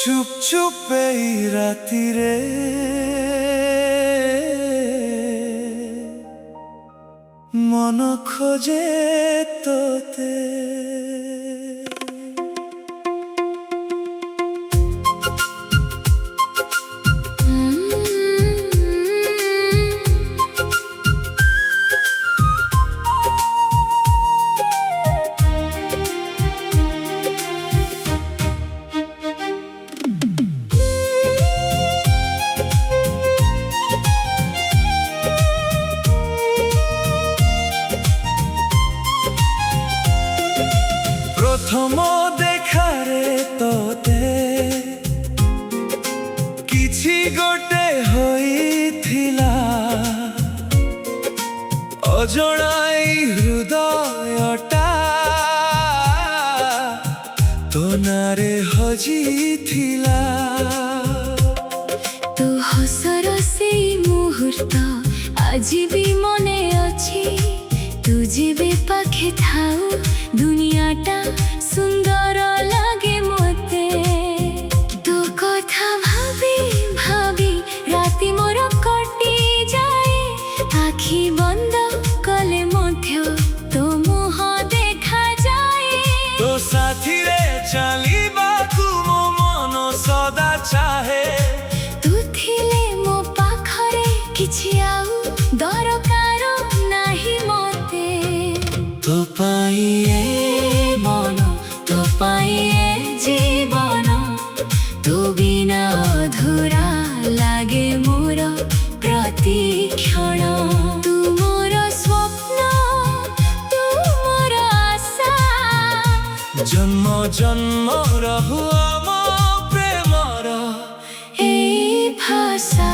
চুপ চুপ এই রাতিরে মন খোঁজে তোতে। প্রথম দেখারে তোতে কিছু গোটে হইথিলা অজଣାই হৃদয়টা তো নারে হজিথিলা। তো হসର ସେଇ ମୁହୂର୍ତ୍ତ ଆଜି ବି ମନେ ଅଛି। ତୁ ଯେବେ ପାଖେ ଥାଉ ଦୁନିଆଟା ସୁନ୍ଦର ଲାଗେ ମୋତେ। ତୋ କଥା ଭାବି ଭାବି ରାତି ମୋର କଟି ଯାଏ। ଆଖି ବନ୍ଦ କଲେ ମଧ୍ୟ ତୋ ମୁହଁ ଦେଖାଯାଏ। ତୋ ସାଥିରେ ଚାଲିବାକୁ ମୋ ମନ ସଦା ଚାହେ। ତୁ ଥିଲେ ମୋ ପାଖରେ କିଛି ଆଉ ଦରକାର ନାହିଁ ମୋତେ। ତୋ ପାଇଁ ଏ ମନ, ତୋ ପାଇଁ ଏ ଜୀବନ, ତୁ ବିନା ଅଧୁରା ଲାଗେ ମୋର ପ୍ରତି କ୍ଷଣ। ତୁ ମୋର ସ୍ୱପ୍ନ, ତୁ ମୋର ଆଶା, ଜନ୍ମ ଜନ୍ମ ରହୁ ଆମ ପ୍ରେମର এই ଭାଷା।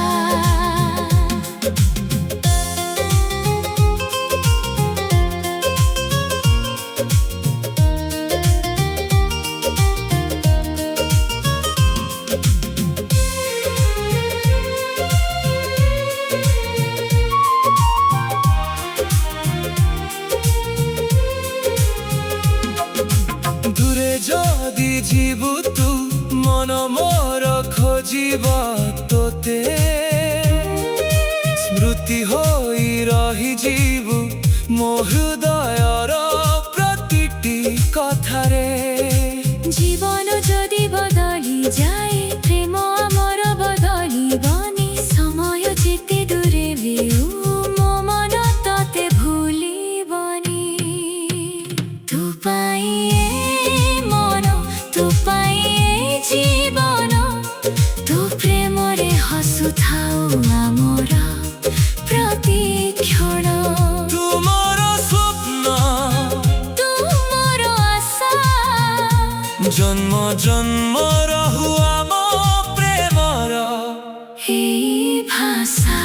দূরে যদি ଯିବୁ ତୁ ମନ ମୋର ଖୋଜିବ ତୋତେ। ସ୍ମୃତି ହୋଇ ରହିଯିବୁ ମୋ ହୃଦୟର ପ୍ରତିଟି କଥାରେ। জীবন যদি বদলি যায় প্রেম আমার বদলিবনি। সময় যেতে দূরে বিউ ମୋ ମନ ତତେ ଭୁଲିବନି। ତୁ ପାଇଁ ଏ ମନ, ତୁ ପାଇଁ ଏ ଜୀବନ, ତୁ ପ୍ରେମରେ ହସୁଥାଉ ଆମର ପ୍ରତି କ୍ଷଣ। ତୁ ମୋର ସ୍ୱପ୍ନ, ତୁ ମୋର ଆଶା, ଜନ୍ମ ଜନ୍ମ ରହୁ ଆମ ପ୍ରେମର এই ভাষা।